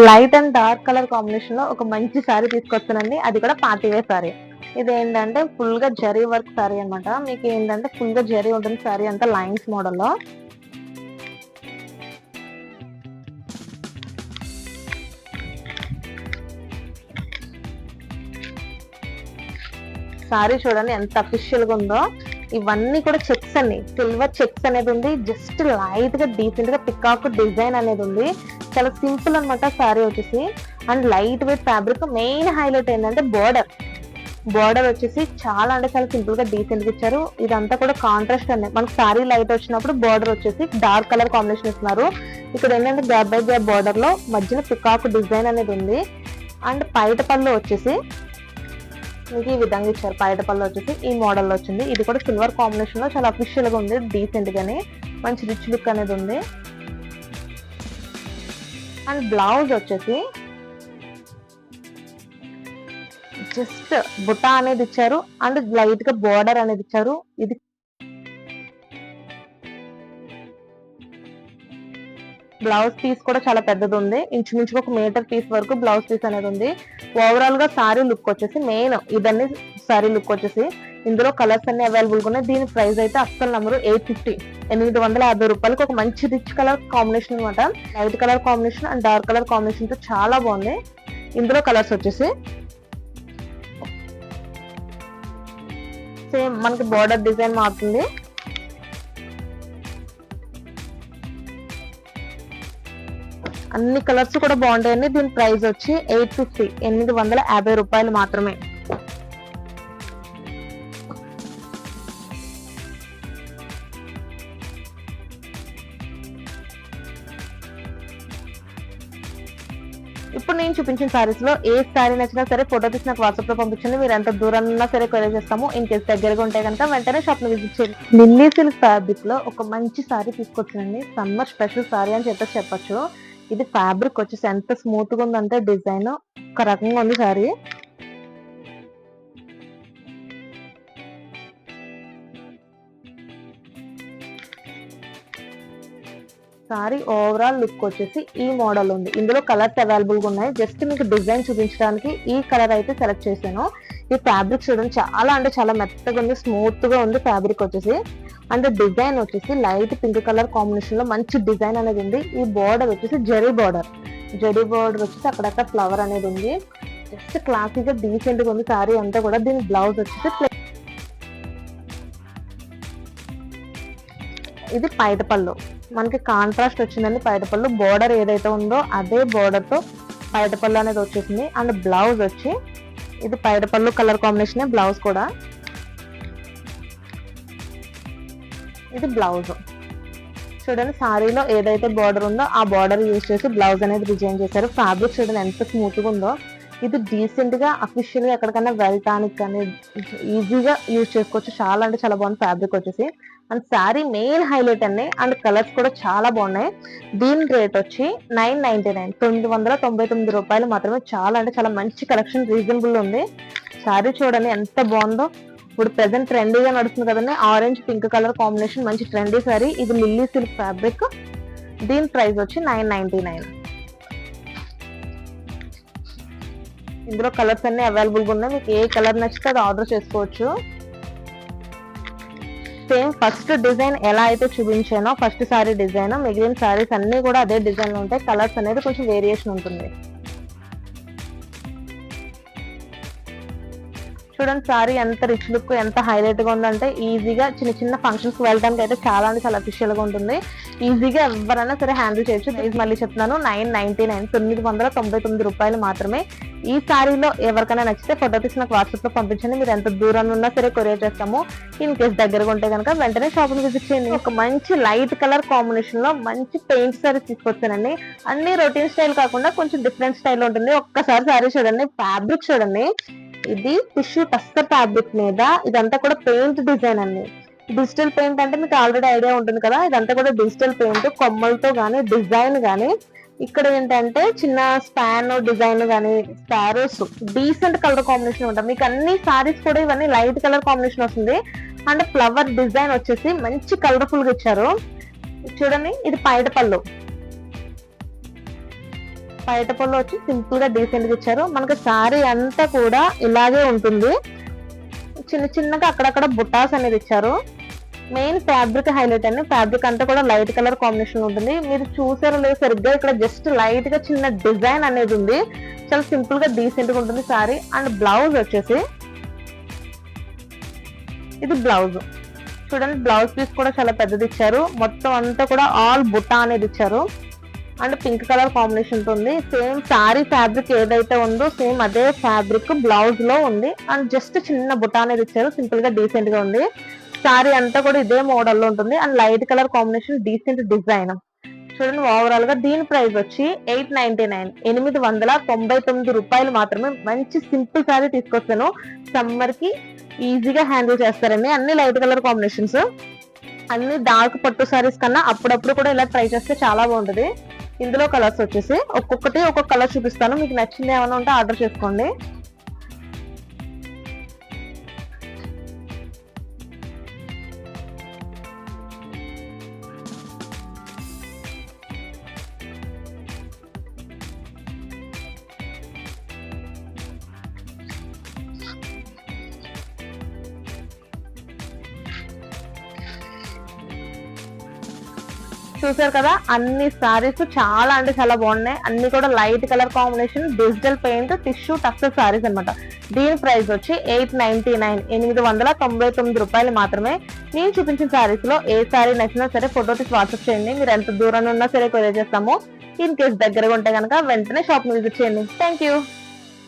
Light and dark colour combination లో ఒక మంచి సారీ తీసుకొస్తానండి. అది కూడా పార్టీ వేర్ సారీ. ఇది ఏంటంటే ఫుల్ గా జరీ వర్క్ సారీ అనమాట. మీకు ఏంటంటే ఫుల్ గా జరీ ఉంటుంది సారీ అంతా లైన్స్ మోడల్లో. సారీ చూడండి ఎంత అఫిషియల్ గా ఉందో. ఇవన్నీ కూడా చెక్స్ అండి, సిల్వర్ చెక్స్ అనేది ఉంది. జస్ట్ లైట్ గా డీసెంట్ గా పికాక్ డిజైన్ అనేది ఉంది. చాలా సింపుల్ అనమాట సారీ వచ్చేసి. And light weight fabric. Main highlight ఏంటంటే బోర్డర్ వచ్చేసి చాలా అంటే చాలా సింపుల్ గా డీసెంట్ గా ఇచ్చారు. ఇదంతా కూడా కాంట్రాస్ట్ అండి. మనకు సారీ లైట్ వచ్చినప్పుడు బోర్డర్ వచ్చేసి డార్క్ కలర్ కాంబినేషన్ ఇస్తున్నారు. ఇక్కడ ఏంటంటే గ్యాప్ బై గ్యాప్ బోర్డర్ లో మధ్యన పికాక్ డిజైన్ అనేది ఉంది. అండ్ పైట పళ్ళు వచ్చేసి మీకు ఈ విధంగా ఇచ్చారు. పైట పళ్ళు వచ్చేసి ఈ మోడల్ లో వచ్చింది. ఇది కూడా సిల్వర్ కాంబినేషన్ లో చాలా అఫిషియల్ గా ఉంది. డీసెంట్ గానే మంచి రిచ్ లుక్ అనేది ఉంది. అండ్ బ్లౌజ్ వచ్చేసి జస్ట్ బుటా అనేది ఇచ్చారు. అండ్ లైట్ గా బోర్డర్ అనేది ఇచ్చారు. ఇది బ్లౌజ్ పీస్ కూడా చాలా పెద్దది ఉంది. ఇంచుమించుగా 1 మీటర్ పీస్ వరకు బ్లౌజ్ పీస్ అనేది ఉంది. ఓవరాల్ గా సారీ లుక్ వచ్చేసి మెయిన్ ఇదన్నీ సారీ లుక్ వచ్చేసి. ఇందులో కలర్స్ అన్ని అవైలబుల్ గా ఉన్నాయి. దీని ప్రైస్ అయితే అస్సలు నంబరు 850, 850 రూపాయలకి ఒక మంచి రిచ్ కలర్ కాంబినేషన్ అనమాట. Light colour combination and dark colour combination తో చాలా బాగుంది. ఇందులో కలర్స్ వచ్చేసి సేమ్ మనకి బోర్డర్ డిజైన్ మారుతుంది. అన్ని కలర్స్ కూడా బాగుంటాయండి. దీని ప్రైస్ వచ్చి 850, 850 రూపాయలు మాత్రమే. ఇప్పుడు నేను చూపించిన సారీస్ లో ఏ సారీ నచ్చినా సరే ఫోటో తీసి నాకు వాట్సాప్ లో పంపించండి. మీరు ఎంత దూరం ఉన్నా సరే కొరియర్ చేస్తాము. ఇన్ కేసు దగ్గరగా ఉంటే కనుక వెంటనే షాప్ ని విజిట్ చేయండి. లిల్లీ సిల్క్ ఫ్యాబ్రిక్ లో ఒక మంచి సారీ తీసుకొచ్చానండి. సమ్మర్ స్పెషల్ సారీ అని చెప్పొచ్చు. ఇది ఫ్యాబ్రిక్ వచ్చేసి ఎంత స్మూత్ గా ఉందంటే డిజైన్ ఒక రకంగా ఉంది సారీ. సారీ ఓవరాల్ లుక్ వచ్చేసి ఈ మోడల్ ఉంది. ఇందులో కలర్స్ అవైలబుల్ గా ఉన్నాయి. జస్ట్ మీకు డిజైన్ చూపించడానికి ఈ కలర్ అయితే సెలెక్ట్ చేశాను. ఈ ఫ్యాబ్రిక్ చూడండి చాలా అంటే చాలా మెత్తగా ఉంది, స్మూత్ గా ఉంది ఫ్యాబ్రిక్ వచ్చేసి. అండ్ డిజైన్ వచ్చేసి లైట్ పింక్ కలర్ కాంబినేషన్ లో మంచి డిజైన్ అనేది ఉంది. ఈ బోర్డర్ వచ్చేసి జరీ బోర్డర్ వచ్చేసి అక్కడక్కడ ఫ్లవర్ అనేది ఉంది. జస్ట్ క్లాసిక్ గా డీసెంట్ గా ఉంది సారీ అంతా కూడా. దీని బ్లౌజ్ వచ్చేసి ఇది పైట పళ్ళు. మనకి కాంట్రాస్ట్ వచ్చిందండి పైట పళ్ళు. బోర్డర్ ఏదైతే ఉందో అదే బోర్డర్ తో పైట పళ్ళు అనేది వచ్చేసింది. అండ్ బ్లౌజ్ వచ్చి ఇది పైట పళ్ళు కలర్ కాంబినేషన్ బ్లౌజ్ కూడా. ఇది బ్లౌజ్ చూడండి. సారీలో ఏదైతే బార్డర్ ఉందో ఆ బార్డర్ యూజ్ చేసి బ్లౌజ్ అనేది డిజైన్ చేశారు. ఫ్యాబ్రిక్ చూడండి ఎంత స్మూత్ గా ఉందో. ఇది డీసెంట్ గా అఫిషియల్ గా ఎక్కడికైనా వెళ్ళటానికి కానీ ఈజీగా యూజ్ చేసుకోవచ్చు. చాలా అంటే చాలా బాగుంది ఫ్యాబ్రిక్ వచ్చేసి. అండ్ శారీ మెయిన్ హైలైట్ అండి. అండ్ కలర్స్ కూడా చాలా బాగున్నాయి. దీని రేట్ వచ్చి 999, 999 రూపాయలు మాత్రమే. చాలా అంటే చాలా మంచి కలెక్షన్, రీజనబుల్ ఉంది. శారీ చూడండి ఎంత బాగుందో. ఇప్పుడు ప్రెసెంట్ ట్రెండీగా నడుస్తుంది కదండి, ఆరెంజ్ పింక్ కలర్ కాంబినేషన్ మంచి ట్రెండీ సారీ. ఇది లిల్లీ సిల్క్ ఫ్యాబ్రిక్. దీని ప్రైస్ వచ్చి 999. ఇందులో కలర్స్ అన్ని అవైలబుల్ గా ఉన్నాయి. మీకు ఏ కలర్ నచ్చితే అది ఆర్డర్ చేసుకోవచ్చు. సేమ్ ఫస్ట్ డిజైన్ ఎలా అయితే చూపించానో ఫస్ట్ సారీ డిజైన్, మిగిలిన సారీస్ అన్ని కూడా అదే డిజైన్ లో ఉంటాయి. కలర్స్ అనేది కొంచెం వేరియేషన్ ఉంటుంది. చూడండి సారీ ఎంత రిచ్ లుక్, ఎంత హైలైట్ గా ఉందంటే ఈజీగా చిన్న చిన్న ఫంక్షన్స్ కి వెళ్ళడానికి అయితే చాలా అంటే చాలా అఫిషియల్ గా ఉంటుంది. ఈజీగా ఎవరైనా సరే హ్యాండిల్ చేయొచ్చు. ప్రైస్ మళ్ళీ చెప్తున్నాను 999, 999 రూపాయలు మాత్రమే. ఈ సారీలో ఎవరికైనా నచ్చితే ఫోటో తీసి నాకు వాట్సాప్ లో పంపించండి. మీరు ఎంత దూరం ఉన్నా సరే కొరియర్ చేస్తాము. ఇన్ కేసు దగ్గరగా ఉంటే కనుక వెంటనే షాప్ ని విజిట్ చేయండి. ఒక మంచి లైట్ కలర్ కాంబినేషన్ లో మంచి పెయింట్ సారీ తీసుకొచ్చానండి. అన్ని రొటీన్ స్టైల్ కాకుండా కొంచెం డిఫరెంట్ స్టైల్ ఉంటుంది. ఒక్కసారి సారీ చూడండి, ఫ్యాబ్రిక్ చూడండి. ఇది టిష్యూ టస్సర్ ఫ్యాబ్రిక్ మీద ఇదంతా కూడా పెయింట్ డిజైన్ అండి. డిజిటల్ పెయింట్ అంటే మీకు ఆల్రెడీ ఐడియా ఉంటుంది కదా. ఇదంతా కూడా డిజిటల్ పెయింట్, కొమ్మలతో గానీ డిజైన్ గానీ. ఇక్కడ ఏంటంటే చిన్న స్పాన్ డిజైన్ గానీ స్పారోస్ డీసెంట్ కలర్ కాంబినేషన్ ఉంటాయి. మీకు అన్ని సారీస్ కూడా ఇవన్నీ లైట్ కలర్ కాంబినేషన్ వస్తుంది. అండ్ ఫ్లవర్ డిజైన్ వచ్చేసి మంచి కలర్ఫుల్ గా ఇచ్చారు. చూడండి ఇది పైట పళ్ళు. బయట పళ్ళు వచ్చి సింపుల్ గా డీసెంట్ గా ఇచ్చారు. మనకి శారీ అంతా కూడా ఇలాగే ఉంటుంది. చిన్న చిన్నగా అక్కడక్కడ బుటాస్ అనేది ఇచ్చారు. మెయిన్ ఫ్యాబ్రిక్ హైలైట్ అండి. ఫ్యాబ్రిక్ అంతా కూడా లైట్ కలర్ కాంబినేషన్ ఉంటుంది. మీరు చూసారో లేదు సరిగ్గా, ఇక్కడ జస్ట్ లైట్ గా చిన్న డిజైన్ అనేది ఉంది. చాలా సింపుల్ గా డీసెంట్ గా ఉంటుంది సారీ. అండ్ బ్లౌజ్ వచ్చేసి ఇది బ్లౌజ్ చూడండి. బ్లౌజ్ పీస్ కూడా చాలా పెద్దది ఇచ్చారు. మొత్తం అంతా కూడా ఆల్ బుట్ట అనేది ఇచ్చారు. అండ్ పింక్ కలర్ కాంబినేషన్ ఉంటుంది. సేమ్ సారీ ఫ్యాబ్రిక్ ఏదైతే ఉందో సేమ్ అదే ఫ్యాబ్రిక్ బ్లౌజ్ లో ఉంది. అండ్ జస్ట్ చిన్న బుట్ట అనేది ఇచ్చారు. సింపుల్ గా డీసెంట్ గా ఉంది. సారీ అంతా కూడా ఇదే మోడల్ లో ఉంటుంది. And light colour combination, decent design చూడండి. ఓవరాల్ గా దీని ప్రైస్ వచ్చి 899 899 రూపాయలు మాత్రమే. మంచి సింపుల్ సారీ తీసుకొస్తాను. సమ్మర్ కి ఈజీగా హ్యాండిల్ చేస్తారండి. అన్ని లైట్ కలర్ కాంబినేషన్స్, అన్ని డార్క్ పట్టు సారీస్ కన్నా అప్పుడప్పుడు కూడా ఇలా ట్రై చేస్తే చాలా బాగుంటది. ఇందులో కలర్స్ వచ్చేసి ఒక్కొక్కటి ఒక్కొక్క కలర్ చూపిస్తాను. మీకు నచ్చింది ఏమైనా ఉంటే ఆర్డర్ చేసుకోండి. చూసారు కదా, అన్ని సారీస్ చాలా అంటే చాలా బాగున్నాయి. అన్ని కూడా light colour combination, digital paint, tissue టక్స్ సారీస్ అనమాట. దీని ప్రైస్ వచ్చి 899 899 రూపాయలు మాత్రమే. నేను చూపించిన సారీస్ లో ఏ సారీ నచ్చినా సరే ఫోటో తీసి వాట్సాప్ చేయండి. మీరు ఎంత దూరం ఉన్నా సరే కొరియర్ చేస్తాము. ఇన్ కేస్ దగ్గరగా ఉంటే కనుక వెంటనే షాప్ ని విజిట్ చేయండి. Thank you.